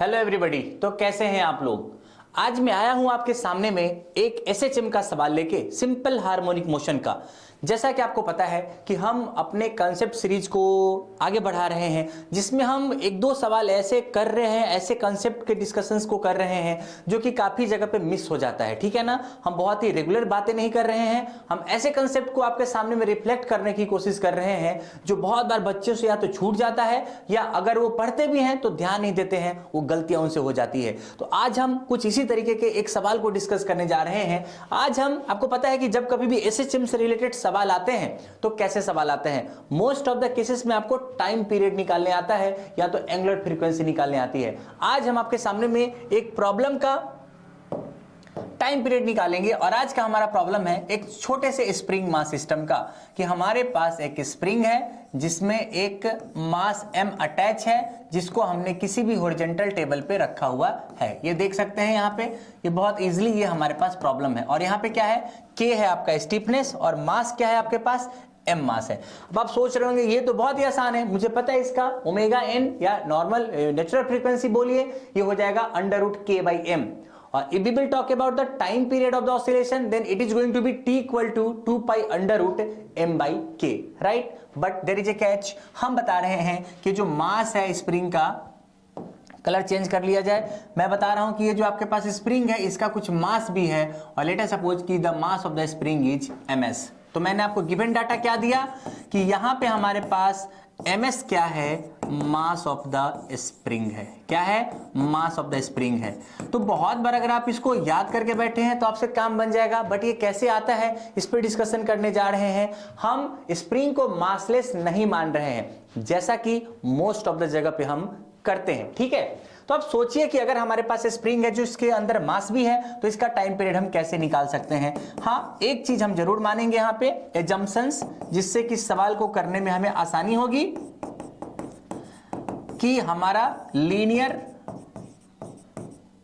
Hello everybody. तो कैसे हैं आप लोग। आज मैं आया हूं आपके सामने में एक एसएचएम का सवाल लेके, सिंपल हार्मोनिक मोशन का। जैसा कि आपको पता है कि हम अपने कॉन्सेप्ट सीरीज को आगे बढ़ा रहे हैं, जिसमें हम एक दो सवाल ऐसे कर रहे हैं, ऐसे कॉन्सेप्ट के डिस्कशंस को कर रहे हैं जो कि काफी जगह पे मिस हो जाता है। ठीक है ना, हम बहुत ही रेगुलर बातें नहीं कर रहे हैं, हम ऐसे कॉन्सेप्ट को आपके सामने में रिफ्लेक्ट करने की कोशिश कर रहे हैं जो बहुत बार बच्चों से या तो छूट जाता है, या अगर वो पढ़ते भी हैं तो ध्यान नहीं देते हैं, वो गलतियां उनसे हो जाती है। तो आज हम कुछ इसी तरीके के एक सवाल को डिस्कस करने जा रहे हैं। आज हम, आपको पता है कि जब कभी भी एसएचएम से रिलेटेड सवाल आते हैं तो कैसे सवाल आते हैं। मोस्ट ऑफ द केसेस में आपको टाइम पीरियड निकालने आता है या तो एंगुलर फ्रीक्वेंसी निकालने आती है। आज हम आपके सामने में एक प्रॉब्लम का टाइम पीरियड निकालेंगे, और आज का हमारा प्रॉब्लम है एक छोटे से स्प्रिंग मास सिस्टम का, कि हमारे पास एक स्प्रिंग है जिसमें एक मास m अटैच है, जिसको हमने किसी भी हॉरिजॉन्टल टेबल पे रखा हुआ है। ये देख सकते हैं यहाँ पे, ये बहुत इजीली ये हमारे पास प्रॉब्लम है। और यहाँ पे क्या है, k है आपका स्टिफनेस, और मास क्या है आपके पास, m मास है। अब आप सोच रहे होंगे ये तो बहुत ही आसान है, मुझे पता है इसका ओमेगा n या नॉर्मल नेचुरल फ्रीक्वेंसी बोलिए, ये हो जाएगा √k/m। और if we will talk about the time period of the oscillation, then it is going to be t equal to 2π√m/k, right? But there is a catch। हम बता रहे हैं कि जो मास है स्प्रिंग का, कलर चेंज कर लिया जाए, मैं बता रहा हूं कि ये जो आपके पास स्प्रिंग है इसका कुछ मास भी है, और लेट अस सपोज कि the mass of the spring is ms। तो मैंने आपको गिवन डाटा क्या दिया कि यहां पे हमारे पास ms क्या है, मास ऑफ द स्प्रिंग है। क्या है, मास ऑफ द स्प्रिंग है। तो बहुत बार अगर आप इसको याद करके बैठे हैं तो आपसे काम बन जाएगा, बट ये कैसे आता है इस पर डिस्कशन करने जा रहे हैं। हम स्प्रिंग को मासलेस नहीं मान रहे हैं, जैसा कि मोस्ट ऑफ द जगह पे हम करते हैं। ठीक है, तो आप सोचिए कि अगर हमारे पास स्प्रिंग है जो इसके अंदर मास भी है, तो इसका टाइम पीरियड हम कैसे निकाल सकते हैं। हाँ, एक चीज हम जरूर मानेंगे यहाँ पे, एजम्पशंस, जिससे कि सवाल को करने में हमें आसानी होगी, कि हमारा लीनियर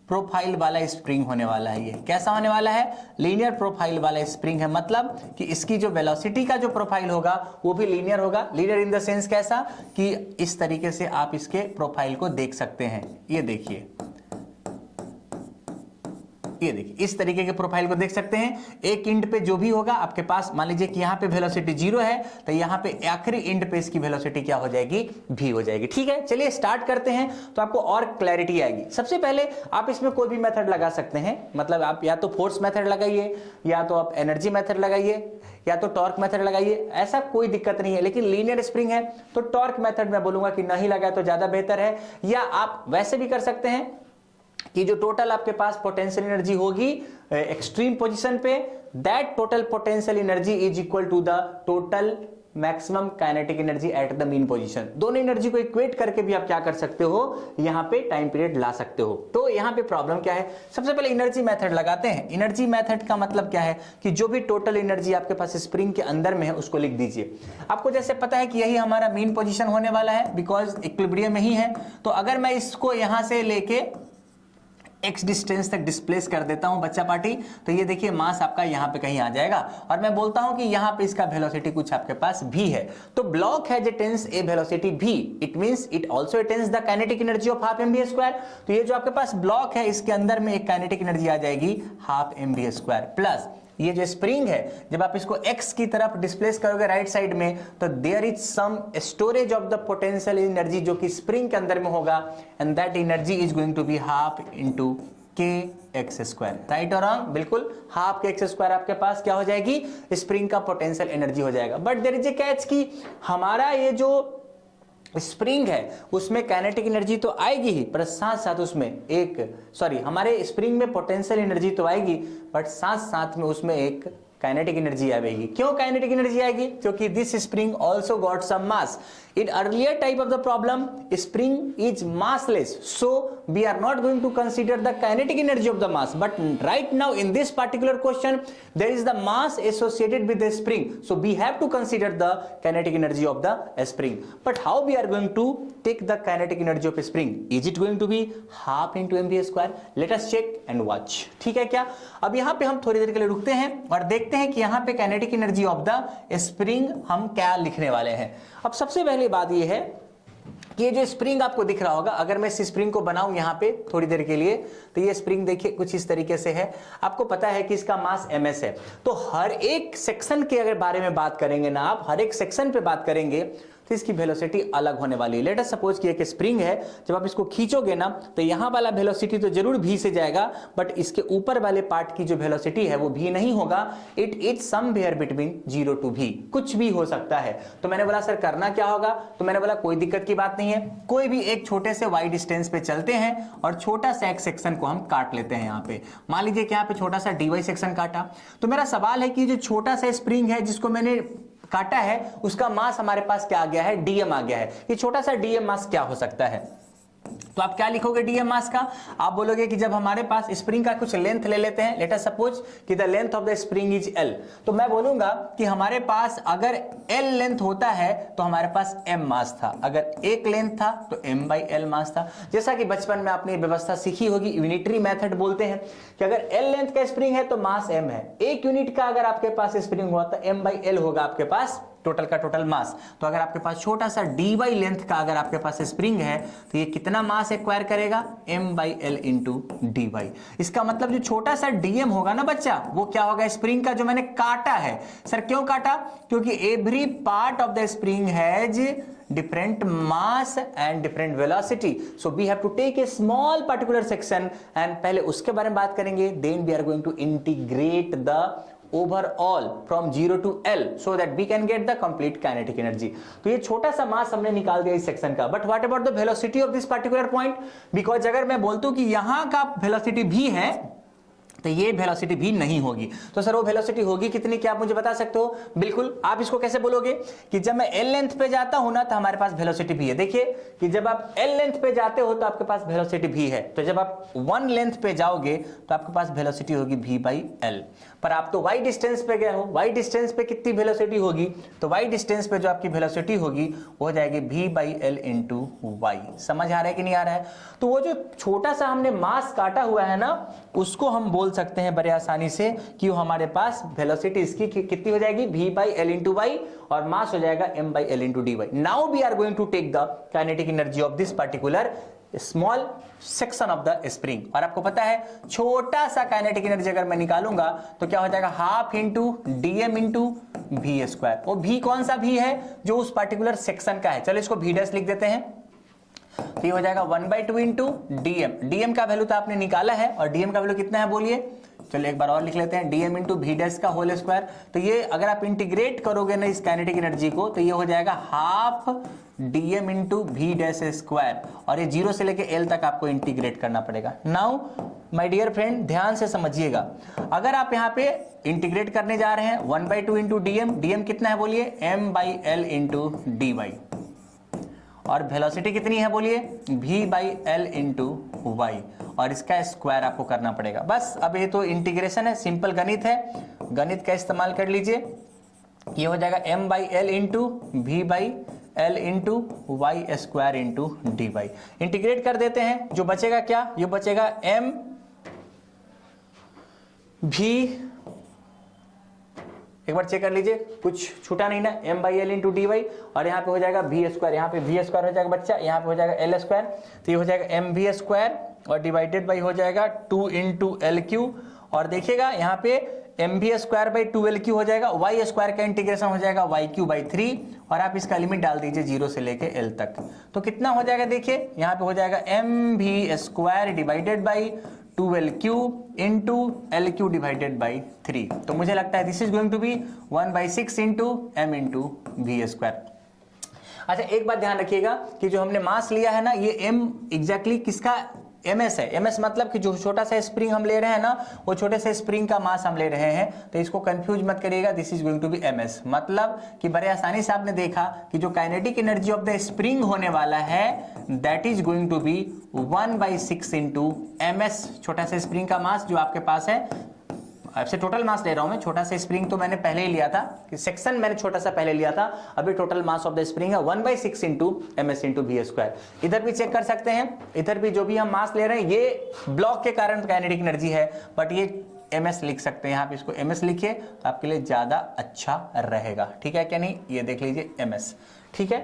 प्रोफाइल वाला स्प्रिंग होने वाला है। ये कैसा होने वाला है, लीनियर प्रोफाइल वाला स्प्रिंग है, मतलब कि इसकी जो वेलोसिटी का जो प्रोफाइल होगा वो भी लीनियर होगा। लीनियर इन द सेंस कैसा, कि इस तरीके से आप इसके प्रोफाइल को देख सकते हैं। ये देखिए, ये देखिए, इस तरीके के प्रोफाइल को देख सकते हैं। एक इंड पे जो भी होगा आपके पास, मान लीजिए कि यहाँ पे वेलोसिटी 0 है, तो यहाँ पे आखिरी इंड पे इसकी वेलोसिटी क्या हो जाएगी, v हो जाएगी। ठीक है, चलिए स्टार्ट करते हैं तो आपको और क्लैरिटी आएगी। सबसे पहले आप इसमें कोई भी मेथड लगा सकते हैं, मतलब आप या तो फोर्स मेथड लगाइए, या तो आप एनर्जी मेथड लगाइए, या तो टॉर्क मेथड लगाइए, ऐसा कोई दिक्कत नहीं है। लेकिन लीनियर स्प्रिंग है तो टॉर्क मेथड मैं बोलूंगा कि नहीं लगाए तो ज्यादा बेहतर है। या आप वैसे भी कर सकते हैं कि जो टोटल आपके पास पोटेंशियल एनर्जी होगी एक्सट्रीम पोजीशन पे, that total potential energy is equal to the total maximum kinetic energy at the mean position. दोनों एनर्जी को इक्वेट करके भी आप क्या कर सकते हो, यहां पे टाइम पीरियड ला सकते हो। तो यहां पे प्रॉब्लम क्या है, सबसे पहले एनर्जी मेथड लगाते हैं। एनर्जी मेथड का मतलब क्या है कि जो भी टोटल एनर्जी आपके पास स्प्रिंग के अंदर में है उसको लिख दीजिए। आपको जैसे पता है कि यही हमारा मीन पोजीशन होने वाला है, बिकॉज इक्विलिब्रियम में ही है। तो अगर मैं इसको यहां से लेके x डिस्टेंस तक डिस्प्लेस कर देता हूं बच्चा पार्टी, तो ये देखिए मास आपका यहां पे कहीं आ जाएगा, और मैं बोलता हूं कि यहां पे इसका वेलोसिटी कुछ आपके पास v है। तो block has attains A velocity v, it means it also attains the kinetic energy of half mv²। तो ये जो आपके पास ब्लॉक है इसके अंदर में एक काइनेटिक एनर्जी आ जाएगी हाफ mv², प्लस ये जो स्प्रिंग है जब आप इसको x की तरफ डिस्प्लेस करोगे राइट साइड में, तो there is some storage of the potential energy जो कि स्प्रिंग के अंदर में होगा, and that energy is going to be half into kx²। Right और रॉन्ग, बिल्कुल हाफ kx² आपके पास क्या हो जाएगी, स्प्रिंग का पोटेंशियल एनर्जी हो जाएगा। But there is a catch कि हमारा ये जो स्प्रिंग है उसमें काइनेटिक एनर्जी तो आएगी ही, पर साथ साथ उसमें हमारे स्प्रिंग में पोटेंशियल एनर्जी तो आएगी, बट साथ साथ में उसमें एक काइनेटिक एनर्जी आएगी। क्यों काइनेटिक एनर्जी आएगी, क्योंकि this spring also got some mass. In earlier type of the problem, spring is massless, so we are not going to consider the kinetic energy of the mass. But right now in this particular question, there is the mass associated with the spring, so we have to consider the kinetic energy of the spring. But how we are going to take the kinetic energy of a spring? Is it going to be half into mv²? Let us check and watch. ठीक है क्या? अब यहाँ पे हम थोड़ी देर के लिए रुकते हैं और देखते हैं कि यहाँ पे kinetic energy of the spring हम क्या लिखने वाले हैं। अब सबसे पहले बात यह है कि ये जो स्प्रिंग आपको दिख रहा होगा, अगर मैं इस स्प्रिंग को बनाऊं यहां पे थोड़ी देर के लिए, तो ये स्प्रिंग देखिए कुछ इस तरीके से है। आपको पता है कि इसका मास ms है, तो हर एक सेक्शन के अगर बारे में बात करेंगे ना, आप हर एक सेक्शन पे बात करेंगे तो इसकी वेलोसिटी अलग होने वाली है। लेट अस सपोज कि एक स्प्रिंग है, जब आप इसको खींचोगे ना तो यहां वाला वेलोसिटी तो जरूर v से जाएगा, बट इसके ऊपर वाले पार्ट की जो वेलोसिटी है वो v नहीं होगा। It is somewhere between 0 to v, कुछ भी हो सकता है। तो मैंने बोला सर करना क्या होगा, तो मैंने बोला कोई दिक्कत की बात नहीं है, कोई भी एक छोटे से y डिस्टेंस पे चलते हैं और छोटा सा एक सेक्शन को हम काट लेते हैं। यहाँ पे मान लीजिए कि यहाँ पे छोटा सा dy सेक्शन काटा, तो मेरा सवाल है कि जो छोटा सा स्प्रिंग है जिसको मैंने काटा है उसका मास हमारे पास क्या आ गया है, dm आ गया है। ये छोटा सा dm मास क्या हो सकता है, तो आप क्या लिखोगे dm मास का, आप बोलोगे कि जब हमारे पास स्प्रिंग का कुछ लेंथ ले लेते हैं, लेट अस सपोज कि the length of the spring is l, तो मैं बोलूंगा कि हमारे पास अगर l लेंथ होता है तो हमारे पास m मास था, अगर एक लेंथ था तो m/l मास था। जैसा कि बचपन में आपने व्यवस्था सीखी होगी, यूनिटरी मेथड बोलते हैं कि अगर l लेंथ का स्प्रिंग है तो मास m है, एक यूनिट का अगर आपके पास स्प्रिंग हुआ तो m/l होगा आपके पास टोटल का टोटल मास। तो अगर आपके पास छोटा सा dy लेंथ का अगर आपके पास स्प्रिंग है तो ये कितना मास एक्वायर करेगा, m/l इंटू dy। इसका मतलब जो छोटा सा dm होगा ना बच्चा, वो क्या होगा, स्प्रिंग का जो मैंने काटा है। सर क्यों काटा, क्योंकि every part of the spring has different mass and different velocity, so we have to take a small particular section and पहले उसके बारे में बात करेंगे, then we are going to integrate the overall from 0 to L so that we can get the complete kinetic energy। तो ये छोटा सा मास हमने निकाल दिया इस सेक्शन का, but what about the velocity of this particular point, because अगर मैं बोलता हूं कि यहां का वेलोसिटी भी है तो ये वेलोसिटी भी नहीं होगी। तो सर वो वेलोसिटी होगी कितनी, क्या आप मुझे बता सकते हो? बिल्कुल, आप इसको कैसे बोलोगे कि जब मैं L लेंथ पे जाता हूं ना तो हमारे पास वेलोसिटी भी है। देखिए कि जब आप L लेंथ पे जाते हो तो आपके पास वेलोसिटी भी है, तो जब आप 1 लेंथ पे जाओगे तो आपके पास वेलोसिटी होगी v/l। पर आप तो y डिस्टेंस पे गए हो, y डिस्टेंस पे कितनी वेलोसिटी होगी, तो y डिस्टेंस पे जो आपकी वेलोसिटी होगी वो हो जाएगी v/l इंटू y। समझ आ रहा है कि नहीं आ रहा है? तो वो जो छोटा सा हमने मास काटा हुआ है ना, उसको हम बोल सकते हैं बड़े आसानी से कि वो हमारे पास वेलोसिटी इसकी कितनी हो जाएगी, v/l इंटू y, और मास हो जाएगा m/l into dy। Now we are going to take the kinetic energy of this particular small section of the spring. और आपको पता है छोटा सा काइनेटिक एनर्जी अगर मैं निकालूंगा तो क्या हो जाएगा, half into dm into v square. वो v कौन सा v है, जो उस पर्टिकुलर सेक्शन का है। चलो इसको v डैश लिख देते हैं, तो ये हो जाएगा 1/2 इंटू dm का वैल्यू तो आपने निकाला है, और dm का वैल्यू कितना है बोलिए, चलो एक बार और लिख लेते हैं, dm इंटू v डैश का होल स्क्वायर। तो ये अगर आप इंटीग्रेट करोगे ना इस काइनेटिक एनर्जी को, तो ये हो जाएगा half dm into v dash square, और ये 0 से लेके l तक आपको इंटीग्रेट करना पड़ेगा। नाउ माय डियर फ्रेंड ध्यान से समझिएगा, अगर आप यहाँ पे इंटीग्रेट करने जा रहे हैं 1/2 इंटू dm कितना है बोलिए, m/l इंटू dy, और वेलोसिटी कितनी है बोलिए, v/l इंटू y, और इसका स्क्वायर आपको करना पड़ेगा। बस अब ये तो इंटीग्रेशन है, सिंपल गणित है, गणित का इस्तेमाल कर लीजिए। ये हो जाएगा m/l into v/l into y square into dy। Integrate कर देते हैं, जो बचेगा क्या, ये बचेगा m v, एक बार चेक कर लीजिए कुछ छूटा नहीं ना, m/l इंटू dy, और यहाँ पे हो जाएगा v स्क्वायर, यहाँ पे v स्क्वायर हो जाएगा बच्चा, यहाँ पे हो जाएगा l स्क्वायर, तो ये हो जाएगा mv स्क्वायर और डिवाइडेड बाई हो जाएगा 2 इंटू एल क्यू, और देखिएगा यहाँ पे mv square by 2l Q हो जाएगा, y स्क्वायर का इंटीग्रेशन हो जाएगा y³/3, और आप इसका लिमिट डाल दीजिए 0 से लेके l तक। तो कितना हो जाएगा देखिए, यहाँ पे हो जाएगा mv square divided by 2l³ into l³ divided by 3। तो मुझे लगता है this is going to be 1/6 into m into v square. अच्छा एक बात ध्यान रखिएगा कि जो हमने मास लिया है ना, ये m एग्जैक्टली किसका, ms है। ms मतलब कि जो छोटा सा स्प्रिंग हम ले रहे हैं ना, वो छोटे से स्प्रिंग का मास हम ले रहे हैं, तो इसको कंफ्यूज मत करिएगा, this is going to be ms। मतलब कि बड़े आसानी से आपने देखा कि जो kinetic energy of the spring होने वाला है that is going to be 1/6 into ms, छोटा सा स्प्रिंग का मास जो आपके पास है। आपसे टोटल मास ले रहा हूं मैं, छोटा सा स्प्रिंग तो मैंने पहले ही लिया था, कि सेक्शन मैंने छोटा सा पहले लिया था, अभी total mass of the spring है 1/6 into ms into v square. इधर भी चेक कर सकते हैं, इधर भी जो भी हम मास ले रहे हैं ये ब्लॉक के कारण काइनेटिक एनर्जी है, बट ये ms लिख सकते हैं, यहाँ पे इसको ms लिखिए तो आपके लिए ज्यादा अच्छा रहेगा। ठीक है क्या नहीं, ये देख लीजिए ms। ठीक है,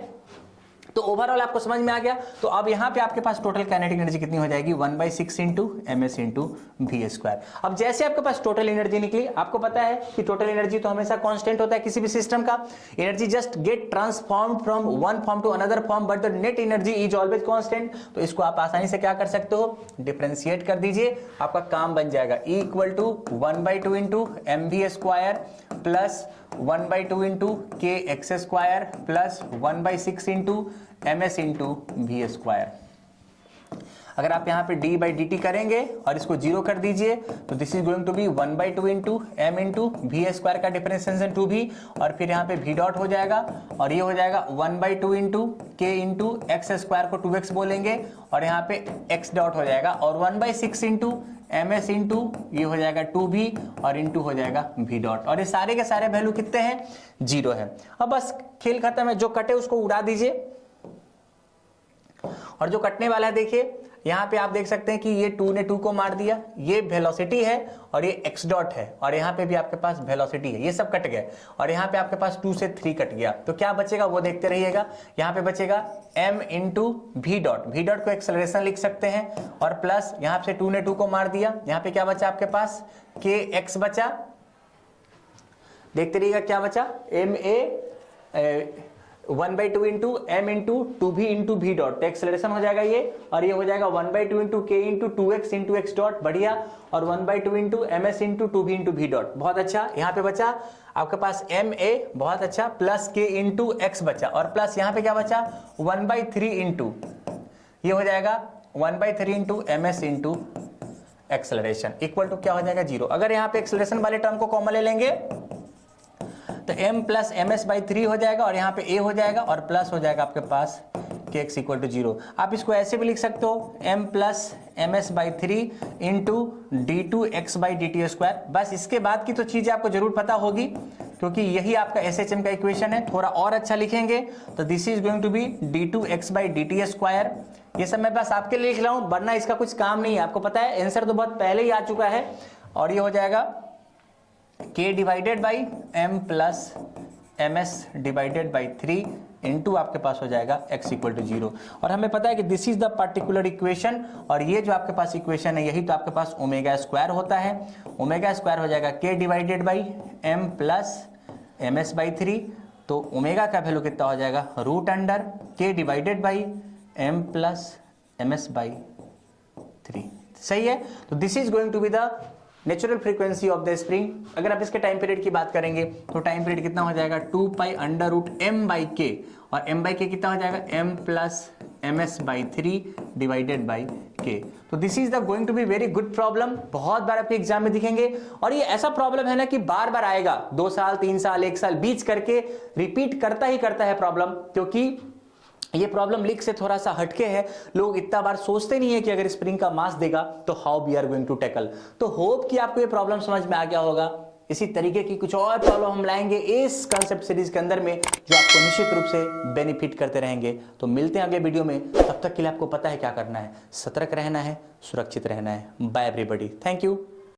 तो ओवरऑल आपको समझ में आ गया। तो अब यहां पे आपके पास टोटल काइनेटिक एनर्जी कितनी हो जाएगी 1/6 into ms into V square. अब जैसे आपके पास टोटल एनर्जी निकली, आपको पता है कि टोटल एनर्जी तो हमेशा कांस्टेंट होता है किसी भी सिस्टम का, energy just get transformed from one form to another form but the net energy is always constant. तो इसको आप आसानी से क्या कर सकते हो, डिफरेंशिएट कर दीजिए, आपका काम बन जाएगा equal to 1/2 into M V square plus 1/2 into K X square plus 1/6 into ms into V square. अगर आप यहां पे d बाई डी टी करेंगे और इसको जीरो कर दीजिए तो this is going to be 1/2 into M into V square का डिफरेंशिएशन 2v और फिर यहाँ पे v डॉट हो जाएगा और ये हो जाएगा 1/2 इंटू के इंटू एक्स स्क्वायर को 2x बोलेंगे और यहाँ पे x डॉट हो जाएगा और 1/6 इंटू ms इंटू ये हो जाएगा 2v और इंटू हो जाएगा v डॉट और ये सारे के सारे वैल्यू कितने हैं, 0 है। अब बस खेल खत्म है, जो कटे उसको उड़ा दीजिए और जो कटने वाला है देखिए यहां पे आप देख सकते हैं कि ये 2 ने 2 को मार दिया, ये वेलोसिटी है और ये x डॉट है और यहाँ पे भी आपके पास वेलोसिटी है, ये सब कट गए और यहाँ पे आपके पास 2 से 3 कट गया। तो क्या बचेगा वो देखते रहिएगा, यहाँ पे बचेगा m into V dot, V dot को एक्सेलरेशन लिख सकते हैं और प्लस यहाँ से 2 ने 2 को मार दिया, यहाँ पे क्या बचा आपके पास के एक्स बचा, देखते रहिएगा क्या बचा ma 1/2 into M into 2v into V dot, acceleration हो जाएगा ये और ये हो जाएगा 1/2 इंटू के into 2x into x dot, बढ़िया, और 1/2 into ms into 2v into V dot, बहुत अच्छा। यहाँ पे बचा आपके पास ma, बहुत अच्छा, प्लस के इंटू एक्स बचा और प्लस यहाँ पे क्या बचा 1/3 इंटू ये हो जाएगा 1/3 into ms into acceleration equal to क्या हो जाएगा 0। अगर यहाँ पे एक्सेलरेशन वाले टर्म को कॉमन ले लेंगे तो m प्लस ms/3 हो जाएगा और यहाँ पे a हो जाएगा और प्लस हो जाएगा आपके पास kx इक्वल टू 0। आप इसको ऐसे भी लिख सकते हो m plus ms/3 into d2x/dt square. बस इसके बाद की तो चीजें आपको जरूर पता होगी क्योंकि यही आपका SHM का इक्वेशन है। थोड़ा और अच्छा लिखेंगे तो this is going to be d2x/dt square. ये सब मैं बस आपके लिए लिख रहा हूं वरना इसका कुछ काम नहीं है, आपको पता है आंसर तो बहुत पहले ही आ चुका है और ये हो जाएगा k divided by m plus ms divided by 3 into आपके पास हो जाएगा x इक्वल टू 0 और हमें पता है कि this is the particular equation और ये जो आपके पास इक्वेशन है यही तो आपके पास ओमेगा स्क्वायर होता है। ओमेगा स्क्वायर हो जाएगा k divided by m plus ms by 3, तो ओमेगा का वैल्यू कितना हो जाएगा root under k divided by m plus ms by 3, सही है। तो this is going to be the natural frequency of the spring. अगर आप इसके टाइम पीरियड की बात करेंगे तो टाइम पीरियड कितना हो जाएगा 2 pi under root m by K और m बाई के कितना हो जाएगा m plus ms by 3 divided by K. तो this is the going to be very good problem, बहुत बार आपके एग्जाम में दिखेंगे और ये ऐसा प्रॉब्लम है ना कि बार बार आएगा, 2 साल 3 साल 1 साल बीच करके रिपीट करता ही करता है प्रॉब्लम, क्योंकि ये प्रॉब्लम लीक से थोड़ा सा हटके है। लोग इतना बार सोचते नहीं है कि अगर स्प्रिंग का मास देगा तो how we are going to tackle. तो होप कि आपको ये प्रॉब्लम समझ में आ गया होगा। इसी तरीके की कुछ और प्रॉब्लम हम लाएंगे इस कंसेप्ट सीरीज के अंदर में जो आपको निश्चित रूप से बेनिफिट करते रहेंगे। तो मिलते हैं अगले वीडियो में, तब तक के लिए आपको पता है क्या करना है, सतर्क रहना है, सुरक्षित रहना है। Bye everybody, thank you.